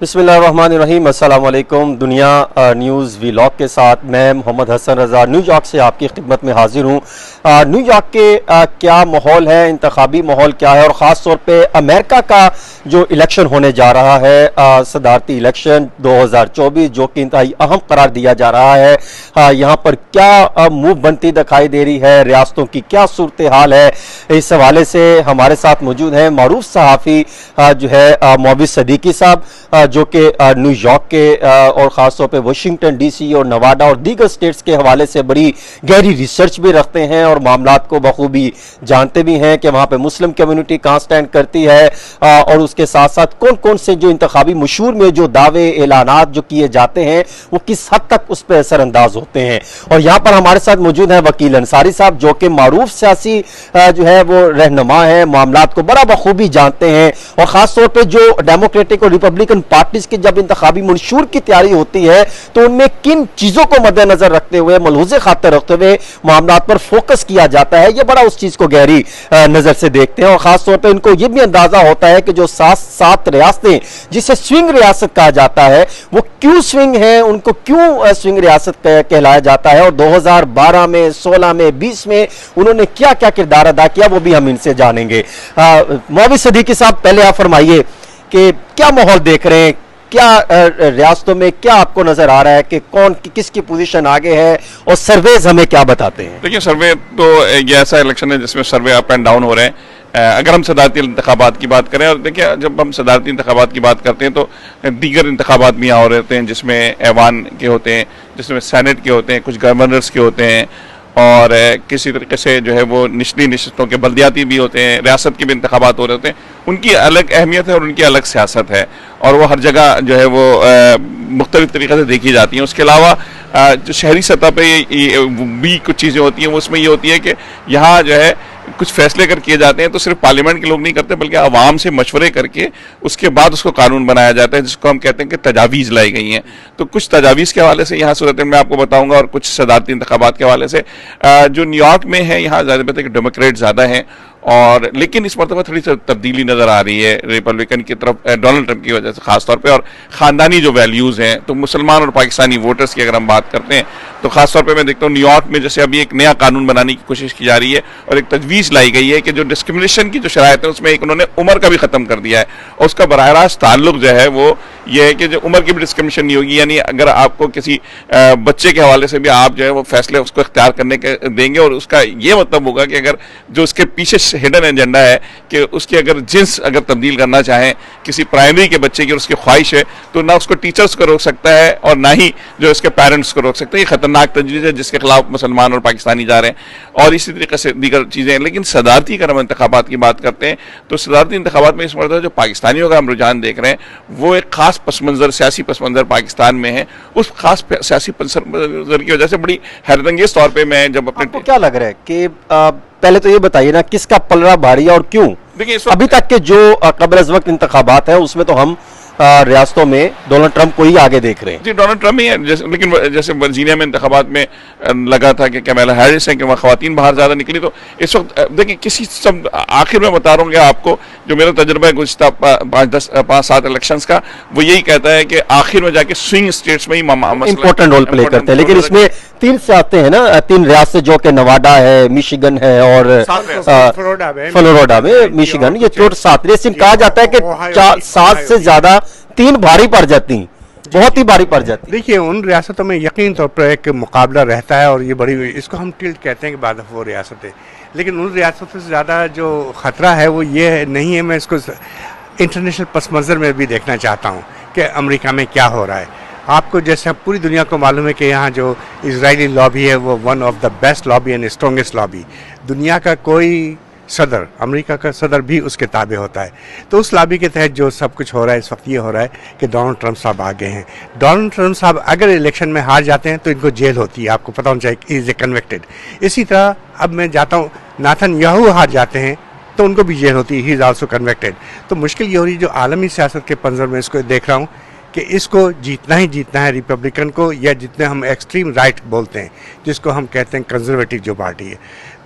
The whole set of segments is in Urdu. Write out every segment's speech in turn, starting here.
بسم اللہ الرحمن الرحیم، السلام علیکم۔ دنیا نیوز ویلاگ کے ساتھ میں محمد حسن رضا نیو یارک سے آپ کی خدمت میں حاضر ہوں۔ نیو یارک کے کیا ماحول ہے، انتخابی ماحول کیا ہے، اور خاص طور پہ امریکہ کا جو الیکشن ہونے جا رہا ہے، صدارتی الیکشن 2024 جو کہ انتہائی اہم قرار دیا جا رہا ہے، یہاں پر کیا موو بنتی دکھائی دے رہی ہے، ریاستوں کی کیا صورتحال ہے، اس حوالے سے ہمارے ساتھ موجود ہیں معروف صحافی جو ہے معاوض صدیقی صاحب، جو کہ نیو یارک کے اور خاص طور پہ واشنگٹن ڈی سی اور نواڈا اور دیگر سٹیٹس کے حوالے سے بڑی گہری ریسرچ بھی رکھتے ہیں اور معاملات کو بخوبی جانتے بھی ہیں کہ وہاں پہ مسلم کمیونٹی کہاں سٹینڈ کرتی ہے، اور اس کے ساتھ ساتھ کون کون سے جو انتخابی مشہور میں جو دعوے اعلانات جو کیے جاتے ہیں وہ کس حد تک اس پہ اثر انداز ہوتے ہیں۔ اور یہاں پر ہمارے ساتھ موجود ہیں وکیل انصاری صاحب، جو کہ معروف سیاسی جو ہے وہ رہنما ہیں، معاملات کو بڑا بخوبی جانتے ہیں، اور خاص طور پہ جو ڈیموکریٹک اور ریپبلکن پارٹیز کی جب انتخابی منشور کی تیاری ہوتی ہے تو ان میں کن چیزوں کو مد نظر رکھتے ہوئے، ملحوظ خاطر رکھتے ہوئے معاملات پر فوکس کیا جاتا ہے، یہ بڑا اس چیز کو گہری نظر سے دیکھتے ہیں۔ اور خاص طور پہ ان کو یہ بھی اندازہ ہوتا ہے کہ جو سات ریاستیں جسے سوئنگ ریاست کہا جاتا ہے وہ کیوں سوئنگ ہیں، ان کو کیوں سوئنگ ریاست کہلایا جاتا ہے، اور 2012 میں 16 میں 20 میں انہوں نے کیا کیا کردار ادا کیا، وہ بھی ہم ان سے جانیں گے۔ معاوض صدیقی صاحب، پہلے آپ فرمائیے کہ کیا ماحول دیکھ رہے ہیں، کیا ریاستوں میں کیا آپ کو نظر آ رہا ہے کہ کون کس کی پوزیشن آگے ہے، اور سرویز ہمیں کیا بتاتے ہیں؟ دیکھیں، سروے تو یہ ایسا الیکشن ہے جس میں سروے اپ اینڈ ڈاؤن ہو رہے ہیں۔ اگر ہم صدارتی انتخابات کی بات کریں، اور دیکھیں جب ہم صدارتی انتخابات کی بات کرتے ہیں تو دیگر انتخابات بھی یہاں ہو رہے ہوتے ہیں، جس میں ایوان کے ہوتے ہیں، جس میں سینٹ کے ہوتے ہیں، کچھ گورنرز کے ہوتے ہیں، اور کسی طریقے سے جو ہے وہ نچلی نشستوں کے بلدیاتی بھی ہوتے ہیں، ریاست کے بھی انتخابات ہو رہے ہوتے ہیں۔ ان کی الگ اہمیت ہے اور ان کی الگ سیاست ہے، اور وہ ہر جگہ جو ہے وہ مختلف طریقے سے دیکھی جاتی ہیں۔ اس کے علاوہ جو شہری سطح پہ بھی کچھ چیزیں ہوتی ہیں، وہ اس میں یہ ہوتی ہے کہ یہاں جو ہے کچھ فیصلے اگر کیے جاتے ہیں تو صرف پارلیمنٹ کے لوگ نہیں کرتے، بلکہ عوام سے مشورے کر کے اس کے بعد اس کو قانون بنایا جاتا ہے، جس کو ہم کہتے ہیں کہ تجاویز لائی گئی ہیں۔ تو کچھ تجاویز کے حوالے سے یہاں صورت میں آپ کو بتاؤں گا، اور کچھ صدارتی انتخابات کے حوالے سے جو نیو یارک میں ہے، یہاں ظاہر بات ہے کہ ڈیموکریٹ زیادہ ہیں، اور لیکن اس مرتبہ تھوڑی سی تبدیلی نظر آ رہی ہے ریپبلکن کی طرف ڈونلڈ ٹرمپ کی وجہ سے خاص طور پہ، اور خاندانی جو ویلیوز ہیں، تو مسلمان اور پاکستانی ووٹرز کی اگر ہم بات کرتے ہیں تو خاص طور پہ میں دیکھتا ہوں نیو یارک میں جیسے ابھی ایک نیا قانون بنانے کی کوشش کی جا رہی ہے، اور ایک تجویز لائی گئی ہے کہ جو ڈسکرمنیشن کی جو شرائط ہے اس میں ایک انہوں نے عمر کا بھی ختم کر دیا ہے، اور اس کا براہ راست تعلق جو ہے وہ یہ ہے کہ جو عمر کی بھی ڈسکرمنیشن نہیں ہوگی، یعنی اگر آپ کو کسی بچے کے حوالے سے بھی آپ جو ہے وہ فیصلے اس کو اختیار کرنے کے دیں گے، اور اس کا یہ مطلب ہوگا کہ اگر جو اس کے پیچھے ہڈن ایجنڈا ہے کہ اس کی اگر جنس اگر تبدیل کرنا چاہیں کسی پرائمری کے بچے کی اور اس کی خواہش ہے، تو نہ اس کو ٹیچرز کو روک سکتا ہے اور نہ ہی جو اس کے پیرنٹس کو روک سکتا ہے۔ یہ خطرناک تجویز ہے جس کے خلاف مسلمان اور پاکستانی جا رہے ہیں، اور اسی طریقے سے دیگر چیزیں ہیں۔ لیکن صدارتی اگر ہم انتخابات کی بات کرتے ہیں تو صدارتی انتخابات میں اس مرتبہ جو پاکستانیوں کا ہم رجحان دیکھ رہے ہیں وہ ایک خاص پس منظر، سیاسی پس منظر پاکستان میں ہے۔ اس خاص سیاسی پس منظر کی وجہ سے بڑی حیرت انگیز طور پہ میں جب اپنے، آپ کو کیا لگ رہا ہے کہ پہلے تو یہ بتائیے نا کس کا پلڑا بھاری ہے اور کیوں؟ دیکھیں ابھی تک کے جو قبل از وقت انتخابات ہیں اس میں تو ہم ریاستوں میں ڈونلڈ ٹرمپ کو ہی آگے دیکھ رہے ہیں۔ جی، ڈونلڈ ٹرمپ ہی ہے، لیکن جیسے ورجینیا میں انتخابات میں لگا تھا کہ کیمالا ہیرس ہیں کہ وہاں خواتین باہر زیادہ نکلی، تو اس وقت دیکھیں کسی سب آخر میں بتا رہا ہوں کہ آپ کو جو میرا تجربہ ہے گزشتہ 5-7 الیکشنز کا، وہ یہی کہتا ہے کہ آخر میں جا کے سوئنگ اسٹیٹس میں ہی امپورٹنٹ رول پلے کرتے ہیں۔ لیکن اس میں 3 سیاستیں ہیں نا، 3 ریاستیں جو کہ نواڈا ہے، میشیگن ہے اور فلوریڈا میں میشیگن، یہ 7 ریاستیں کہا جاتا ہے کہ 7 سے زیادہ 3 بھاری پڑ جاتی ہیں، بہت ہی بھاری پڑ جاتی ہیں۔ دیکھیے ان ریاستوں میں یقین طور پر ایک مقابلہ رہتا ہے، اور یہ بڑی، اس کو ہم ٹلٹ کہتے ہیں کہ بعد وہ ریاستیں، لیکن ان ریاستوں سے زیادہ جو خطرہ ہے وہ یہ نہیں ہے۔ میں اس کو انٹرنیشنل پس منظر میں بھی دیکھنا چاہتا ہوں کہ امریکہ میں کیا ہو رہا ہے۔ آپ کو جیسے پوری دنیا کو معلوم ہے کہ یہاں جو اسرائیلی لابی ہے وہ one of the best lobby and strongest lobby, دنیا کا کوئی صدر، امریکہ کا صدر بھی اس کے تابع ہوتا ہے۔ تو اس لابی کے تحت جو سب کچھ ہو رہا ہے اس وقت یہ ہو رہا ہے کہ ڈونلڈ ٹرمپ صاحب آگے ہیں۔ ڈونلڈ ٹرمپ صاحب اگر الیکشن میں ہار جاتے ہیں تو ان کو جیل ہوتی ہے، آپ کو پتہ ہونا چاہیے، از اے کنوکٹڈ۔ اسی طرح اب میں جاتا ہوں، ناتن یاہو ہار جاتے ہیں تو ان کو بھی جیل ہوتی ہے، ہی از آلسو کنوکٹڈ۔ تو مشکل یہ ہو رہی ہے جو عالمی سیاست کے منظر میں اس کو دیکھ رہا ہوں کہ اس کو جیتنا ہی جیتنا ہے ریپبلکن کو، یا جتنے ہم ایکسٹریم رائٹ بولتے ہیں جس کو ہم کہتے ہیں کنزرویٹو جو پارٹی ہے۔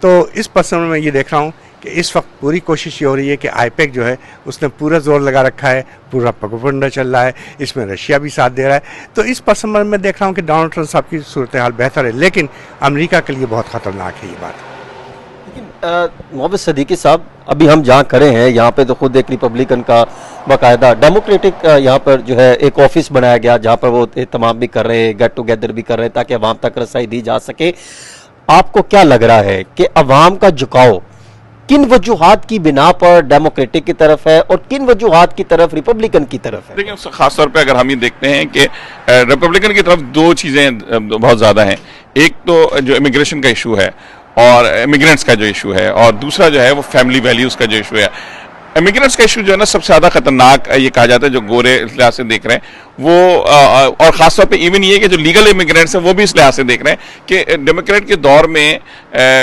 تو اس پس میں یہ دیکھ رہا ہوں کہ اس وقت پوری کوشش یہ ہو رہی ہے کہ آئی پیک جو ہے اس نے پورا زور لگا رکھا ہے, پورا پروپیگنڈا چل رہا ہے, اس میں رشیا بھی ساتھ دے رہا ہے. تو اس پس منظر میں دیکھ رہا ہوں کہ ڈونلڈ ٹرمپ صاحب کی صورتحال بہتر ہے, لیکن امریکہ کے لیے بہت خطرناک ہے یہ بات. محمد صدیقی صاحب, ابھی ہم جہاں کھڑے ہیں یہاں پہ تو خود ایک ریپبلکن کا باقاعدہ ڈیموکریٹک یہاں پر جو ہے ایک آفس بنایا گیا جہاں پر وہ اہتمام بھی کر رہے ہیں, گیٹ ٹوگیدر بھی کر رہے ہیں تاکہ عوام تک رسائی دی جا سکے. آپ کو کیا لگ رہا ہے کہ عوام کا جھکاؤ کن وجوہات کی بنا پر ڈیموکریٹک کی طرف ہے اور کن وجوہات کی طرف ریپبلکن کی طرف ہے؟ دیکھیں خاص طور پہ اگر ہم یہ دیکھتے ہیں کہ ریپبلکن کی طرف دو چیزیں بہت زیادہ ہیں. ایک تو جو امیگریشن کا ایشو ہے اور امیگرینٹس کا جو ایشو ہے, اور دوسرا جو ہے وہ فیملی ویلیوز کا جو ایشو ہے. امیگرینٹس کا ایشو جو ہے نا سب سے زیادہ خطرناک یہ کہا جاتا ہے جو گورے اس لحاظ سے دیکھ رہے ہیں وہ, اور خاص طور پہ ایون یہ کہ جو لیگل امیگرینٹس ہیں وہ بھی اس لحاظ سے دیکھ رہے ہیں کہ ڈیموکریٹ کے دور میں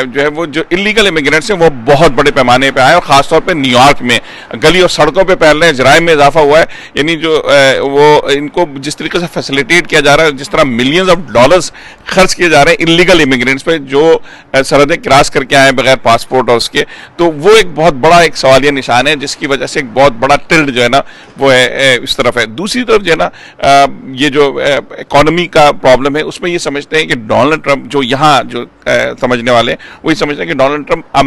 جو ہے وہ جو انلیگل امیگرینٹس ہیں وہ بہت بڑے پیمانے پہ آئے, اور خاص طور پہ نیو یارک میں گلی اور سڑکوں پہ پھیل رہے ہیں, جرائم میں اضافہ ہوا ہے. یعنی جو وہ ان کو جس طریقے سے فیسیلیٹیٹ کیا جا رہا ہے, جس طرح ملینز آف ڈالرز خرچ کیے جا رہے ہیں انلیگل امیگرینٹس پہ جو سرحدیں کراس کر کے آئے ہیں بغیر پاسپورٹ اور اس کے, تو وہ ایک بہت بڑا ایک سوالیہ نشان ہے جس کی وجہ سے ایک بہت بڑا ٹلٹ جو ہے نا وہ ہے اس طرف ہے. دوسری طرف جو ہے نا یہ جو اکانومی کا پرابلم ہے اس میں یہ سمجھتے ہیں کہ ڈونلڈ ٹرمپ جو یہاں جو سمجھنے والے وہی سمجھتے ہیں کہ ڈونلڈ ٹرمپ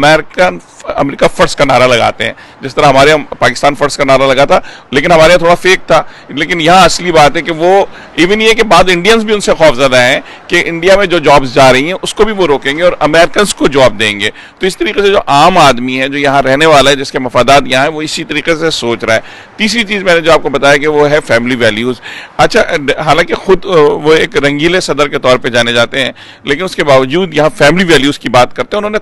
امریکہ فرسٹ کا نعرہ لگاتے ہیں, جس طرح ہمارے یہاں پاکستان فرسٹ کا نعرہ لگا تھا لیکن ہمارے یہاں تھوڑا فیک تھا. لیکن یہاں اصلی بات ہے کہ وہ ایون یہ کہ بعض انڈینز بھی ان سے خوفزدہ ہیں کہ انڈیا میں جو جابز جا رہی ہیں اس کو بھی وہ روکیں گے اور امریکنز کو جاب دیں گے. تو اس طریقے سے جو عام آدمی ہے جو یہاں رہنے والا ہے جس کے مفادات یہاں ہیں وہ اسی طریقے سے سوچ رہا ہے. تیسری چیز میں نے جو آپ کو بتایا کہ وہ ہے فیملی ویلیوز. اچھا, حالانکہ خود وہ ایک رنگیلے صدر کے طور پہ جانے جاتے ہیں لیکن اس کے باوجود یہاں فیملی ویلیوز کی بات کرتے ہیں. انہوں نے